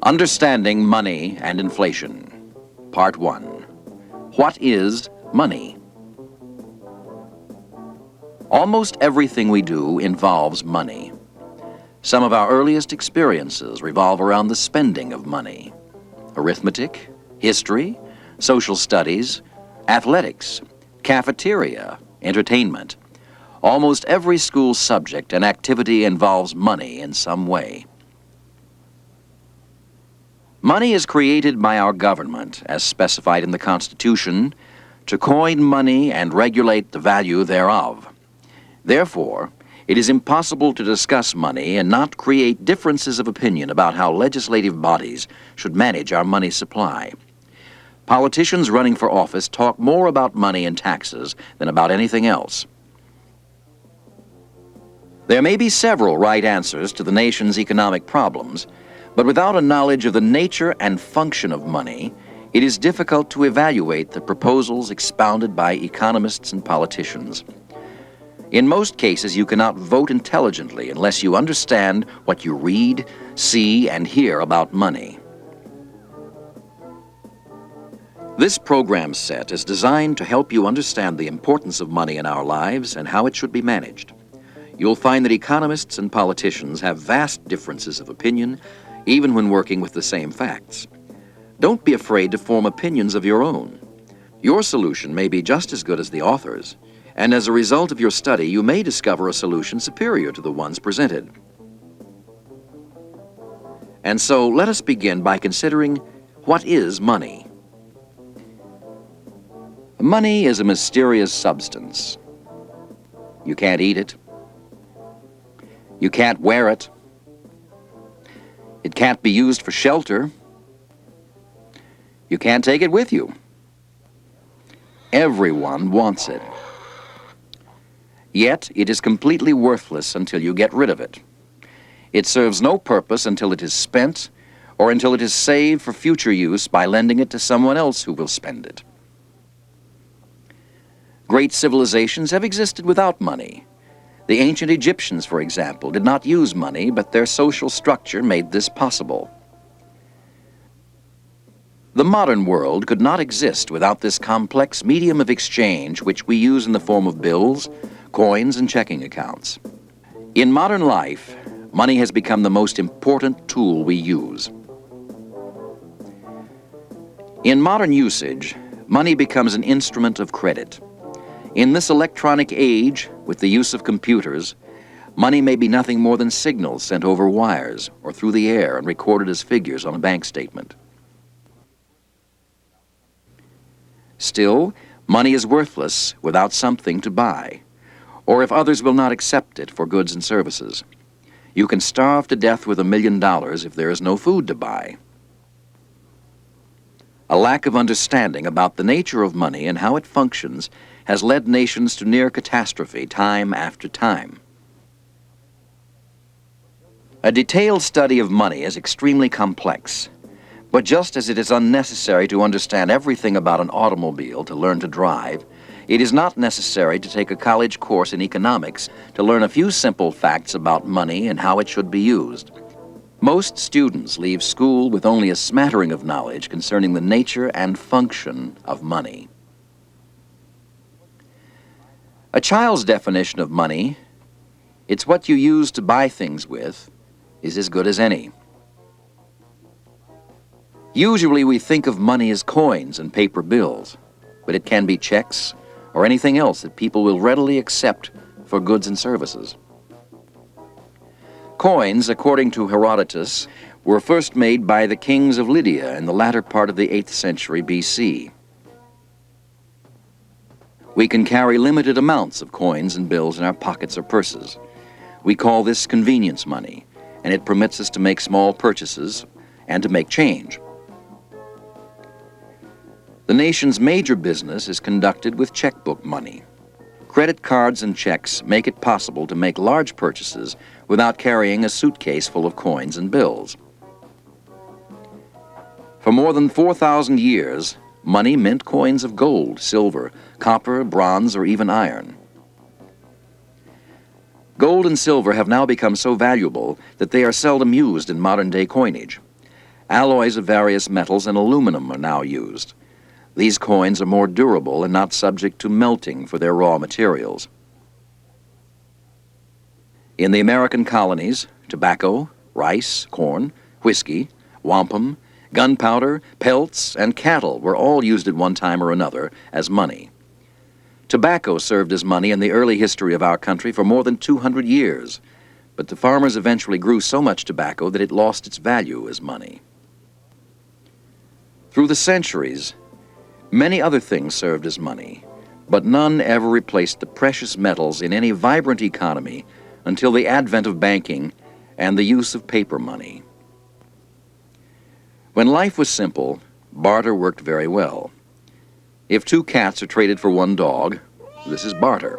Understanding Money and Inflation, Part 1. What is money? Almost everything we do involves money. Some of our earliest experiences revolve around the spending of money. Arithmetic, history, social studies, athletics, cafeteria, entertainment. Almost every school subject and activity involves money in some way. Money is created by our government, as specified in the Constitution, to coin money and regulate the value thereof. Therefore, it is impossible to discuss money and not create differences of opinion about how legislative bodies should manage our money supply. Politicians running for office talk more about money and taxes than about anything else. There may be several right answers to the nation's economic problems, but without a knowledge of the nature and function of money, it is difficult to evaluate the proposals expounded by economists and politicians. In most cases, you cannot vote intelligently unless you understand what you read, see, and hear about money. This program set is designed to help you understand the importance of money in our lives and how it should be managed. You'll find that economists and politicians have vast differences of opinion, even when working with the same facts. Don't be afraid to form opinions of your own. Your solution may be just as good as the author's, and as a result of your study, you may discover a solution superior to the ones presented. And so, let us begin by considering, what is money? Money is a mysterious substance. You can't eat it. You can't wear it. It can't be used for shelter. You can't take it with you. Everyone wants it. Yet, it is completely worthless until you get rid of it. It serves no purpose until it is spent, or until it is saved for future use by lending it to someone else who will spend it. Great civilizations have existed without money. The ancient Egyptians, for example, did not use money, but their social structure made this possible. The modern world could not exist without this complex medium of exchange which we use in the form of bills, coins, and checking accounts. In modern life, money has become the most important tool we use. In modern usage, money becomes an instrument of credit. In this electronic age, with the use of computers, money may be nothing more than signals sent over wires or through the air and recorded as figures on a bank statement. Still, money is worthless without something to buy, or if others will not accept it for goods and services. You can starve to death with $1 million if there is no food to buy. A lack of understanding about the nature of money and how it functions has led nations to near catastrophe time after time. A detailed study of money is extremely complex, but just as it is unnecessary to understand everything about an automobile to learn to drive, it is not necessary to take a college course in economics to learn a few simple facts about money and how it should be used. Most students leave school with only a smattering of knowledge concerning the nature and function of money. A child's definition of money, it's what you use to buy things with, is as good as any. Usually we think of money as coins and paper bills, but it can be checks or anything else that people will readily accept for goods and services. Coins, according to Herodotus, were first made by the kings of Lydia in the latter part of the 8th century BC. We can carry limited amounts of coins and bills in our pockets or purses. We call this convenience money, and it permits us to make small purchases and to make change. The nation's major business is conducted with checkbook money. Credit cards and checks make it possible to make large purchases without carrying a suitcase full of coins and bills. For more than 4,000 years, money meant coins of gold, silver, copper, bronze, or even iron. Gold and silver have now become so valuable that they are seldom used in modern-day coinage. Alloys of various metals and aluminum are now used. These coins are more durable and not subject to melting for their raw materials. In the American colonies, tobacco, rice, corn, whiskey, wampum, gunpowder, pelts, and cattle were all used at one time or another as money. Tobacco served as money in the early history of our country for more than 200 years, but the farmers eventually grew so much tobacco that it lost its value as money. Through the centuries, many other things served as money, but none ever replaced the precious metals in any vibrant economy until the advent of banking and the use of paper money. When life was simple, barter worked very well. If two cats are traded for one dog, this is barter.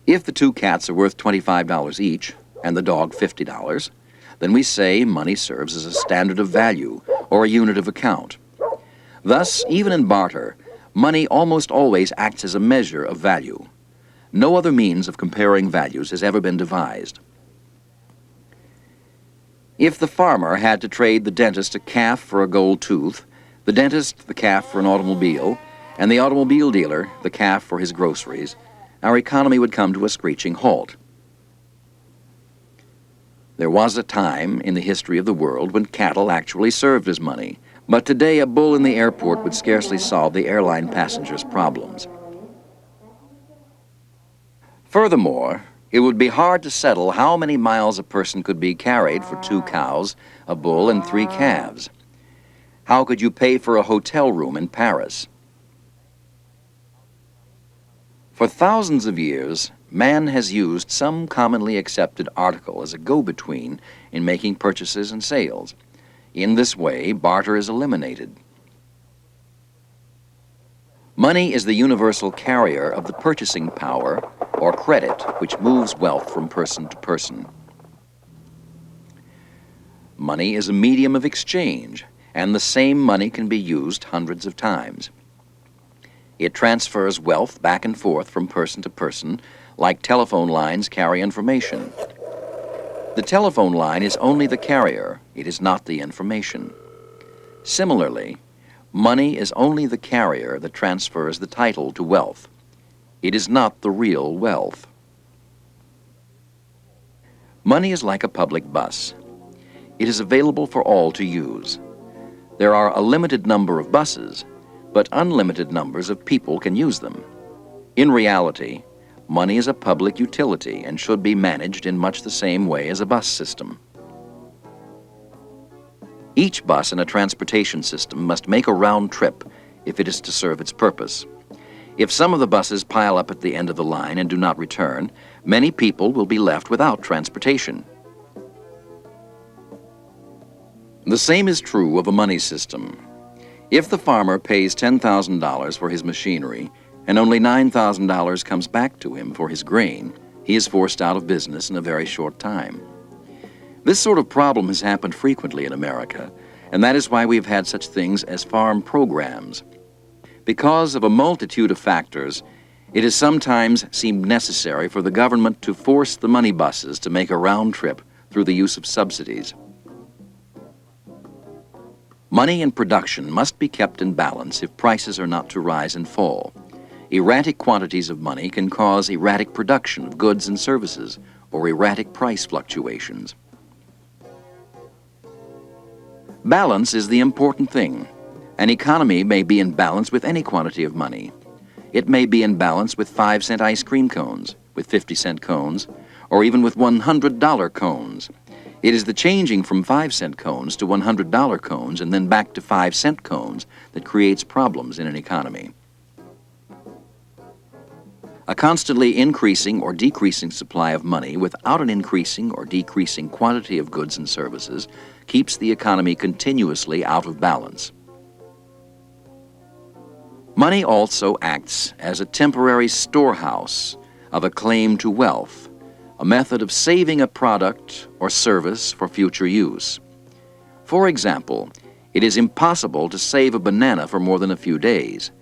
If the two cats are worth $25 each and the dog $50, then we say money serves as a standard of value or a unit of account. Thus, even in barter, money almost always acts as a measure of value. No other means of comparing values has ever been devised. If the farmer had to trade the dentist a calf for a gold tooth, the dentist the calf for an automobile, and the automobile dealer the calf for his groceries, our economy would come to a screeching halt. There was a time in the history of the world when cattle actually served as money, but today a bull in the airport would scarcely solve the airline passengers' problems. Furthermore, it would be hard to settle how many miles a person could be carried for 2 cows, a bull, and 3 calves. How could you pay for a hotel room in Paris? For thousands of years, man has used some commonly accepted article as a go-between in making purchases and sales. In this way, barter is eliminated. Money is the universal carrier of the purchasing power, or credit, which moves wealth from person to person. Money is a medium of exchange, and the same money can be used hundreds of times. It transfers wealth back and forth from person to person, like telephone lines carry information. The telephone line is only the carrier, it is not the information. Similarly, money is only the carrier that transfers the title to wealth. It is not the real wealth. Money is like a public bus. It is available for all to use. There are a limited number of buses, but unlimited numbers of people can use them. In reality, money is a public utility and should be managed in much the same way as a bus system. Each bus in a transportation system must make a round trip if it is to serve its purpose. If some of the buses pile up at the end of the line and do not return, many people will be left without transportation. The same is true of a money system. If the farmer pays $10,000 for his machinery and only $9,000 comes back to him for his grain, he is forced out of business in a very short time. This sort of problem has happened frequently in America, and that is why we have had such things as farm programs. Because of a multitude of factors, it has sometimes seemed necessary for the government to force the money buses to make a round trip through the use of subsidies. Money and production must be kept in balance if prices are not to rise and fall. Erratic quantities of money can cause erratic production of goods and services or erratic price fluctuations. Balance is the important thing. An economy may be in balance with any quantity of money. It may be in balance with 5-cent ice cream cones, with 50-cent cones, or even with $100 cones. It is the changing from 5-cent cones to $100 cones and then back to 5-cent cones that creates problems in an economy. A constantly increasing or decreasing supply of money without an increasing or decreasing quantity of goods and services keeps the economy continuously out of balance. Money also acts as a temporary storehouse of a claim to wealth, a method of saving a product or service for future use. For example, it is impossible to save a banana for more than a few days,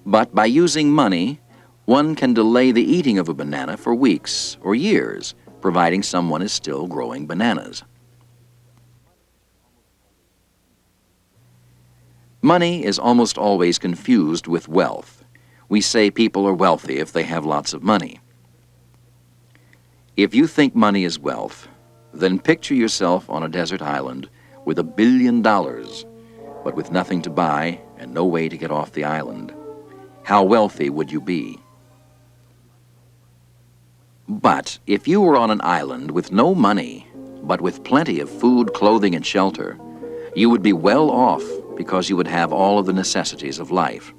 but by using money, One can delay the eating of a banana for weeks or years, providing someone is still growing bananas. Money is almost always confused with wealth. We say people are wealthy if they have lots of money. If you think money is wealth, then picture yourself on a desert island with $1 billion, but with nothing to buy and no way to get off the island. How wealthy would you be? But if you were on an island with no money, but with plenty of food, clothing, and shelter, you would be well off because you would have all of the necessities of life.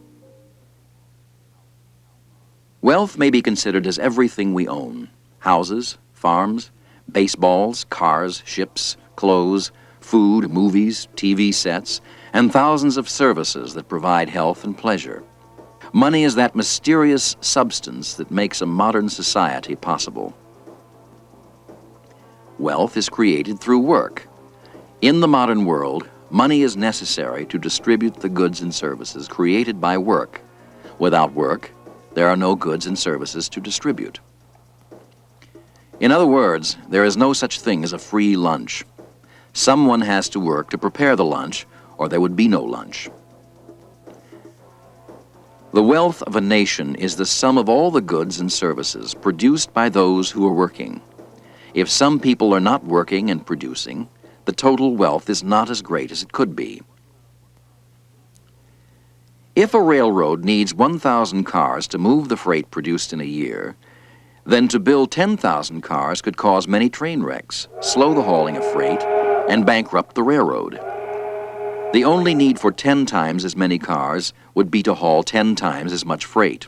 Wealth may be considered as everything we own: houses, farms, baseballs, cars, ships, clothes, food, movies, TV sets, and thousands of services that provide health and pleasure. Money is that mysterious substance that makes a modern society possible. Wealth is created through work. In the modern world, money is necessary to distribute the goods and services created by work. Without work, there are no goods and services to distribute. In other words, there is no such thing as a free lunch. Someone has to work to prepare the lunch, or there would be no lunch. The wealth of a nation is the sum of all the goods and services produced by those who are working. If some people are not working and producing, the total wealth is not as great as it could be. If a railroad needs 1,000 cars to move the freight produced in a year, then to build 10,000 cars could cause many train wrecks, slow the hauling of freight, and bankrupt the railroad. The only need for 10 times as many cars would be to haul 10 times as much freight.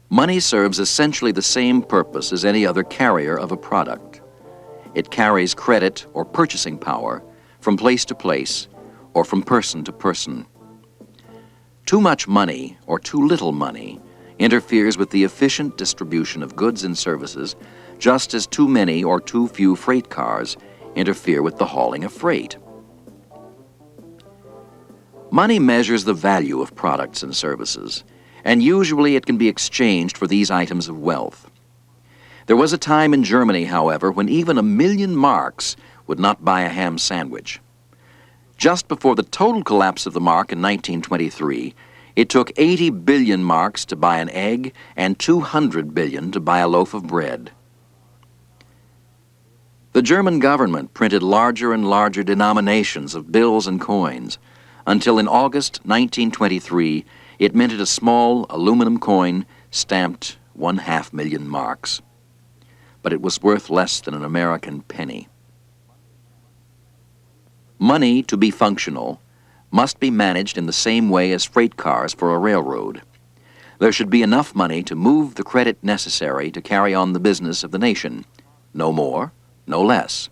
Money serves essentially the same purpose as any other carrier of a product. It carries credit or purchasing power from place to place or from person to person. Too much money or too little money interferes with the efficient distribution of goods and services, just as too many or too few freight cars interfere with the hauling of freight. Money measures the value of products and services, and usually it can be exchanged for these items of wealth. There was a time in Germany, however, when even 1,000,000 marks would not buy a ham sandwich. Just before the total collapse of the mark in 1923, it took 80 billion marks to buy an egg and 200 billion to buy a loaf of bread. The German government printed larger and larger denominations of bills and coins, until in August 1923 it minted a small aluminum coin stamped 500,000 marks. But it was worth less than an American penny. Money, to be functional, must be managed in the same way as freight cars for a railroad. There should be enough money to move the credit necessary to carry on the business of the nation, no more, no less.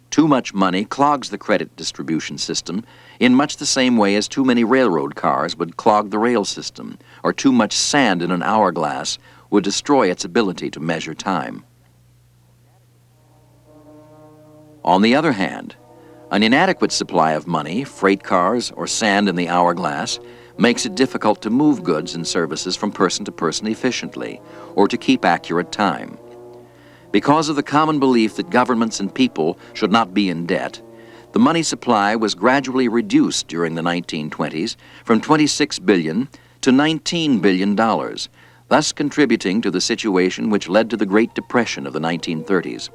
Too much money clogs the credit distribution system in much the same way as too many railroad cars would clog the rail system, or too much sand in an hourglass would destroy its ability to measure time. On the other hand, an inadequate supply of money, freight cars, or sand in the hourglass makes it difficult to move goods and services from person to person efficiently, or to keep accurate time. Because of the common belief that governments and people should not be in debt, the money supply was gradually reduced during the 1920s from $26 billion to $19 billion, thus contributing to the situation which led to the Great Depression of the 1930s.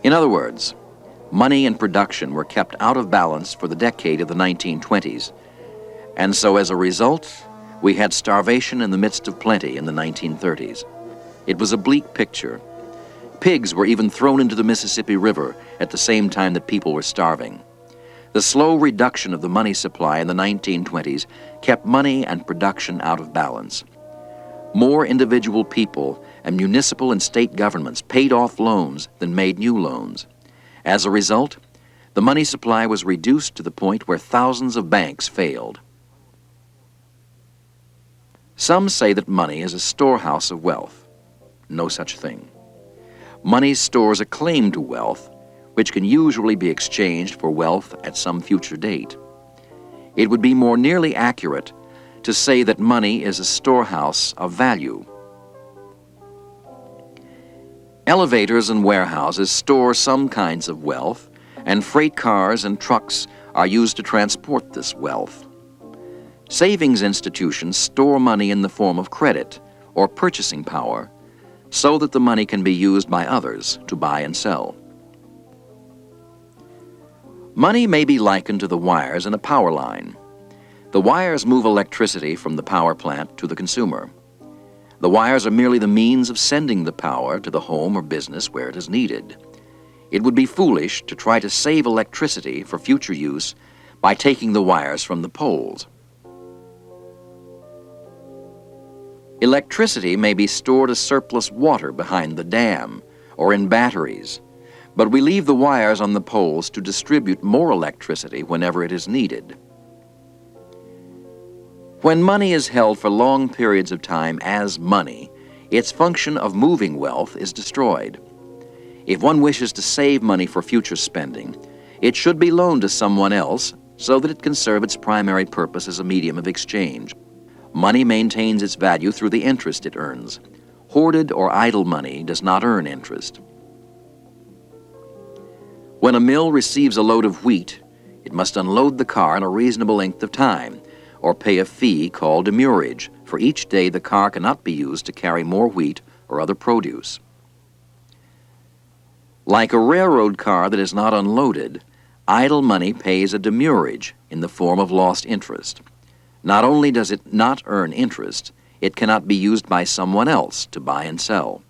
In other words, money and production were kept out of balance for the decade of the 1920s, and so as a result, we had starvation in the midst of plenty in the 1930s. It was a bleak picture. Pigs were even thrown into the Mississippi River at the same time that people were starving. The slow reduction of the money supply in the 1920s kept money and production out of balance. More individual people and municipal and state governments paid off loans than made new loans. As a result, the money supply was reduced to the point where thousands of banks failed. Some say that money is a storehouse of wealth. No such thing. Money stores a claim to wealth, which can usually be exchanged for wealth at some future date. It would be more nearly accurate to say that money is a storehouse of value. Elevators and warehouses store some kinds of wealth, and freight cars and trucks are used to transport this wealth. Savings institutions store money in the form of credit or purchasing power so that the money can be used by others to buy and sell. Money may be likened to the wires in a power line. The wires move electricity from the power plant to the consumer. The wires are merely the means of sending the power to the home or business where it is needed. It would be foolish to try to save electricity for future use by taking the wires from the poles. Electricity may be stored as surplus water behind the dam or in batteries, but we leave the wires on the poles to distribute more electricity whenever it is needed. When money is held for long periods of time as money, its function of moving wealth is destroyed. If one wishes to save money for future spending, it should be loaned to someone else so that it can serve its primary purpose as a medium of exchange. Money maintains its value through the interest it earns. Hoarded or idle money does not earn interest. When a mill receives a load of wheat, it must unload the car in a reasonable length of time, or pay a fee called demurrage for each day the car cannot be used to carry more wheat or other produce. Like a railroad car that is not unloaded, idle money pays a demurrage in the form of lost interest. Not only does it not earn interest, it cannot be used by someone else to buy and sell.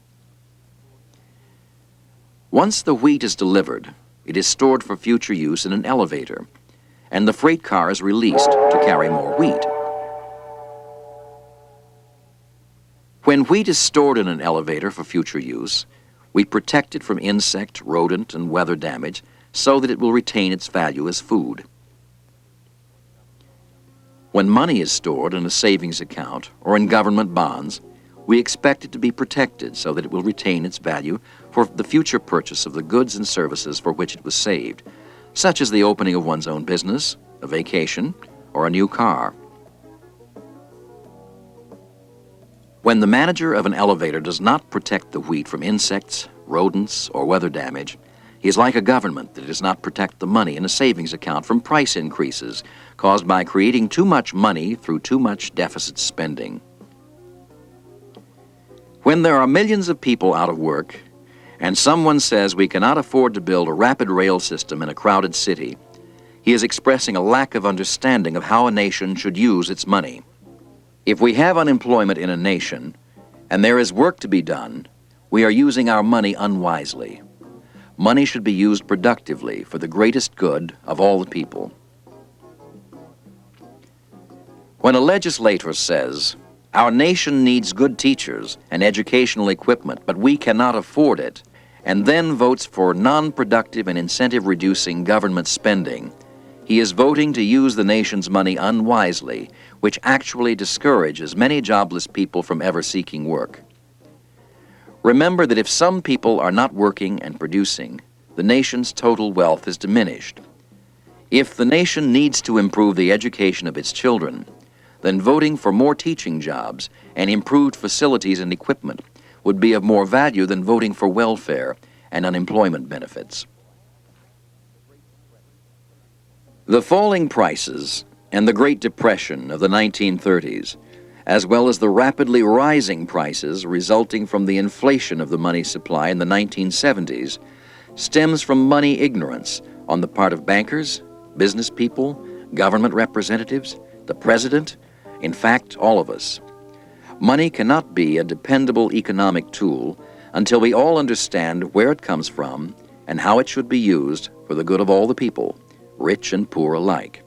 Once the wheat is delivered, it is stored for future use in an elevator, and the freight car is released to carry more wheat. When wheat is stored in an elevator for future use, we protect it from insect, rodent, and weather damage so that it will retain its value as food. When money is stored in a savings account or in government bonds, we expect it to be protected so that it will retain its value for the future purchase of the goods and services for which it was saved, such as the opening of one's own business, a vacation, or a new car. When the manager of an elevator does not protect the wheat from insects, rodents, or weather damage, he is like a government that does not protect the money in a savings account from price increases caused by creating too much money through too much deficit spending. When there are millions of people out of work, and someone says we cannot afford to build a rapid rail system in a crowded city, he is expressing a lack of understanding of how a nation should use its money. If we have unemployment in a nation, and there is work to be done, we are using our money unwisely. Money should be used productively for the greatest good of all the people. When a legislator says, "Our nation needs good teachers and educational equipment, but we cannot afford it," and then votes for non-productive and incentive-reducing government spending, he is voting to use the nation's money unwisely, which actually discourages many jobless people from ever seeking work. Remember that if some people are not working and producing, the nation's total wealth is diminished. If the nation needs to improve the education of its children, then voting for more teaching jobs and improved facilities and equipment would be of more value than voting for welfare and unemployment benefits. The falling prices and the Great Depression of the 1930s, as well as the rapidly rising prices resulting from the inflation of the money supply in the 1970s, stems from money ignorance on the part of bankers, business people, government representatives, the president, in fact, all of us. Money cannot be a dependable economic tool until we all understand where it comes from and how it should be used for the good of all the people, rich and poor alike.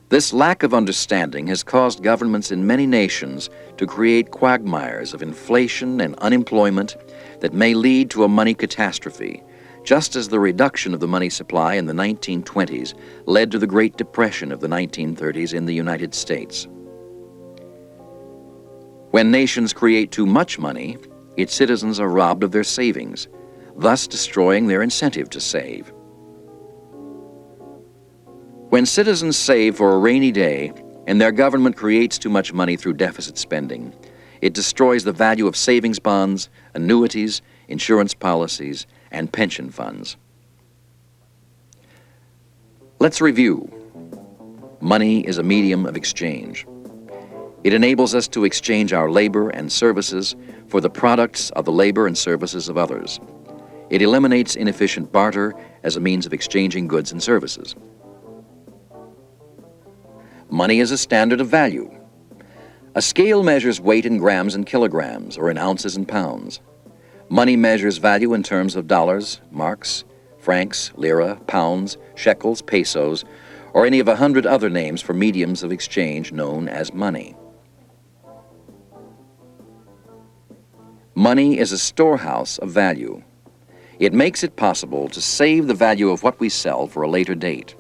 This lack of understanding has caused governments in many nations to create quagmires of inflation and unemployment that may lead to a money catastrophe, just as the reduction of the money supply in the 1920s led to the Great Depression of the 1930s in the United States. When nations create too much money, its citizens are robbed of their savings, thus destroying their incentive to save. When citizens save for a rainy day and their government creates too much money through deficit spending, it destroys the value of savings bonds, annuities, insurance policies, and pension funds. Let's review. Money is a medium of exchange. It enables us to exchange our labor and services for the products of the labor and services of others. It eliminates inefficient barter as a means of exchanging goods and services. Money is a standard of value. A scale measures weight in grams and kilograms, or in ounces and pounds. Money measures value in terms of dollars, marks, francs, lira, pounds, shekels, pesos, or any of 100 other names for mediums of exchange known as money. Money is a storehouse of value. It makes it possible to save the value of what we sell for a later date.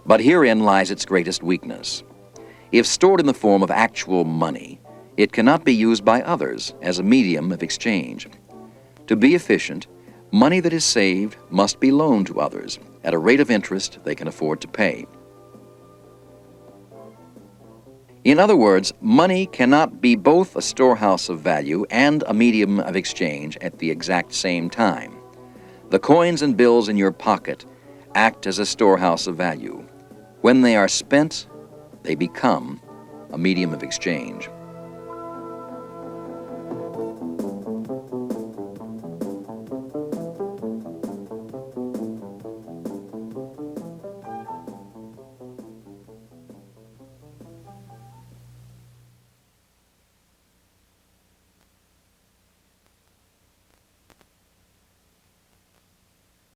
But herein lies its greatest weakness. If stored in the form of actual money, it cannot be used by others as a medium of exchange. To be efficient, money that is saved must be loaned to others at a rate of interest they can afford to pay. In other words, money cannot be both a storehouse of value and a medium of exchange at the exact same time. The coins and bills in your pocket act as a storehouse of value. When they are spent, they become a medium of exchange.